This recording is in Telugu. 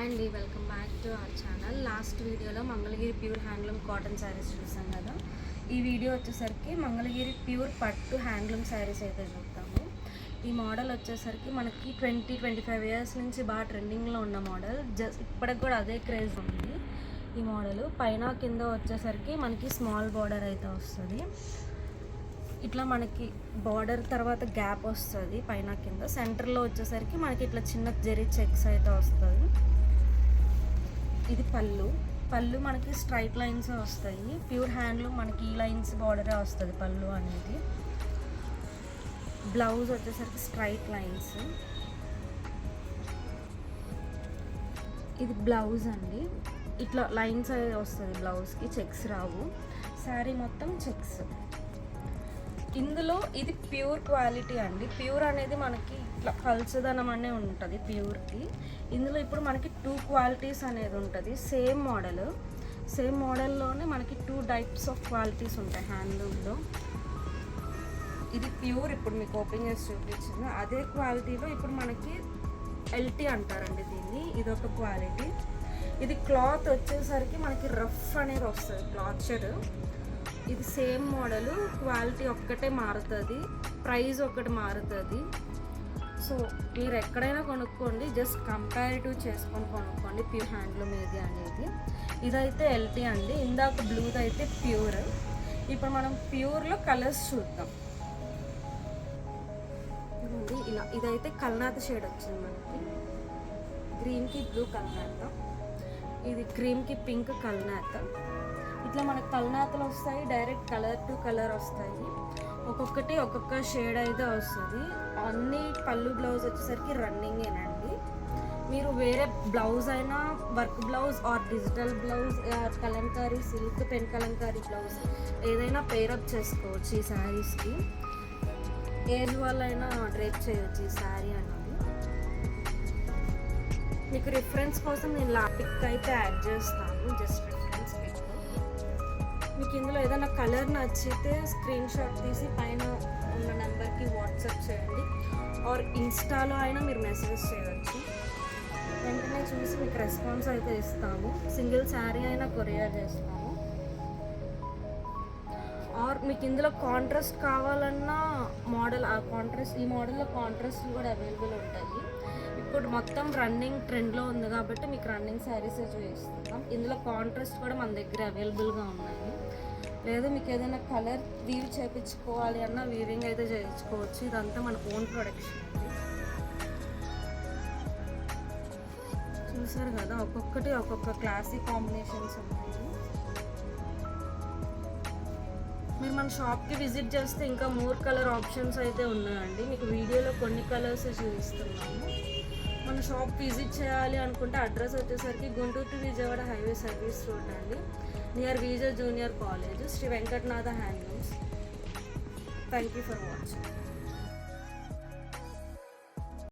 అండి, welcome back to our channel. Last వీడియోలో Mangalagiri pure handloom cotton sarees చూసాం కదా. ఈ వీడియో వచ్చేసరికి మంగళగిరి ప్యూర్ పట్టు హ్యాండ్లూమ్ శారీస్ అయితే చూద్దాము. ఈ మోడల్ వచ్చేసరికి మనకి 20-25 ఇయర్స్ నుంచి బాగా ట్రెండింగ్లో ఉన్న మోడల్. ఇప్పటికి కూడా అదే క్రేజ్ ఉంది ఈ మోడల్. పైన కింద వచ్చేసరికి మనకి స్మాల్ బార్డర్ అయితే వస్తుంది. ఇట్లా మనకి బార్డర్ తర్వాత గ్యాప్ వస్తుంది పైన కింద. సెంటర్లో వచ్చేసరికి మనకి ఇట్లా చిన్న జెరీ చెక్స్ అయితే వస్తుంది. ఇది పళ్ళు మనకి స్ట్రైట్ లైన్స్ వస్తాయి. ప్యూర్ హ్యాండ్లూమ్ మనకి ఈ లైన్స్ బార్డరే వస్తుంది పళ్ళు అనేది. బ్లౌజ్ వచ్చేసరికి స్ట్రైట్ లైన్స్. ఇది బ్లౌజ్ అండి, ఇట్లా లైన్స్ అనేది వస్తుంది బ్లౌజ్కి, చెక్స్ రావు. శారీ మొత్తం చెక్స్. ఇందులో ఇది ప్యూర్ క్వాలిటీ అండి. ప్యూర్ అనేది మనకి ఇట్లా పల్చదనం అనే ఉంటుంది ప్యూర్కి. ఇందులో ఇప్పుడు మనకి 2 క్వాలిటీస్ అనేది ఉంటుంది. సేమ్ మోడల్లోనే మనకి 2 టైప్స్ ఆఫ్ క్వాలిటీస్ ఉంటాయి హ్యాండ్లూమ్లో. ఇది ప్యూర్ ఇప్పుడు మీకు ఓపెన్ చేసి చూపించింది. అదే క్వాలిటీలో ఇప్పుడు మనకి ఎల్టీ అంటారండి దీన్ని. ఇది ఒక క్వాలిటీ. ఇది క్లాత్ వచ్చేసరికి మనకి రఫ్ అనేది వస్తుంది క్లాత్. ఇది సేమ్ మోడల్, క్వాలిటీ ఒక్కటే మారుతుంది, ప్రైస్ ఒకటి మారుతుంది. సో మీరు ఎక్కడైనా కొనుక్కోండి, జస్ట్ కంపారిటివ్ చేసుకొని కొనుక్కోండి ప్యూర్ హ్యాండ్లూమ్ ఏది అనేది. ఇదైతే ఎల్టీ అండి. ఇందాక బ్లూది అయితే ప్యూర్. ఇప్పుడు మనం ప్యూర్లో కలర్స్ చూద్దాం. ఇలా ఇదైతే కల్నాథ షేడ్ వచ్చింది మనకి. గ్రీన్కి బ్లూ కల్నాథ, ఇది క్రీమ్కి పింక్ కల్నాథ. ఇట్లా మనకు కల్నాథలు వస్తాయి, డైరెక్ట్ కలర్ టు కలర్ వస్తాయి. ఒక్కొక్కటి ఒక్కొక్క షేడ్ అయితే వస్తుంది. అన్ని పళ్ళు బ్లౌజ్ వచ్చేసరికి రన్నింగేనండి. మీరు వేరే బ్లౌజ్ అయినా, work blouse or digital blouse or Kalamkari silk pen Kalamkari blouse ఏదైనా పేరప్ చేసుకోవచ్చు ఈ శారీస్కి. ఏజ్ వాళ్ళైనా డ్రేప్ చేయవచ్చు ఈ శారీ అన్నది. మీకు రిఫరెన్స్ కోసం నేను పిక్ అయితే యాడ్ చేస్తాను, జస్ట్ రిఫరెన్స్ పిక్. మీకు ఇందులో ఏదైనా కలర్ నచ్చితే స్క్రీన్ షాట్ తీసి పైన ఉన్న నెంబర్కి వాట్సాప్ చేయండి, ఆర్ ఇన్స్టాలో అయినా మీరు మెసేజ్ చేయవచ్చు. వెంటనే చూసి మీకు రెస్పాన్స్ అయితే ఇస్తాము. సింగిల్ శారీ అయినా కొరియర్ చేస్తాము. ఆర్ మీకు ఇందులో కాంట్రాస్ట్ కావాలన్నా మోడల్, ఈ మోడల్లో కాంట్రాస్ట్ కూడా అవైలబుల్ ఉంటాయి. ఇప్పుడు మొత్తం రన్నింగ్ ట్రెండ్లో ఉంది కాబట్టి మీకు రన్నింగ్ శారీసే చూపిస్తున్నాం. ఇందులో కాంట్రాస్ట్ కూడా మన దగ్గర అవైలబుల్గా ఉన్నాయి. లేదు మీకు ఏదైనా కలర్ వీవ్ చేయించుకోవాలి అన్న వీవింగ్ అయితే చేయించుకోవచ్చు. ఇదంతా మన ఓన్ ప్రొడక్షన్. చూసారు కదా, ఒక్కొక్కటి ఒక్కొక్క క్లాసిక్ కాంబినేషన్స్ ఉన్నాయి. మీరు మన షాప్కి విజిట్ చేస్తే ఇంకా మోర్ కలర్ ఆప్షన్స్ అయితే ఉన్నాయండి. మీకు వీడియోలో కొన్ని కలర్స్ చూపిస్తున్నాము. మన షాప్ విజిట్ చేయాలి అనుకుంటే అడ్రస్ వచ్చేసరికి Guntur to Vijayawada highway service road అండి, near Vijaya junior college, Sri Venkatanatha handlooms. Thank you for watching.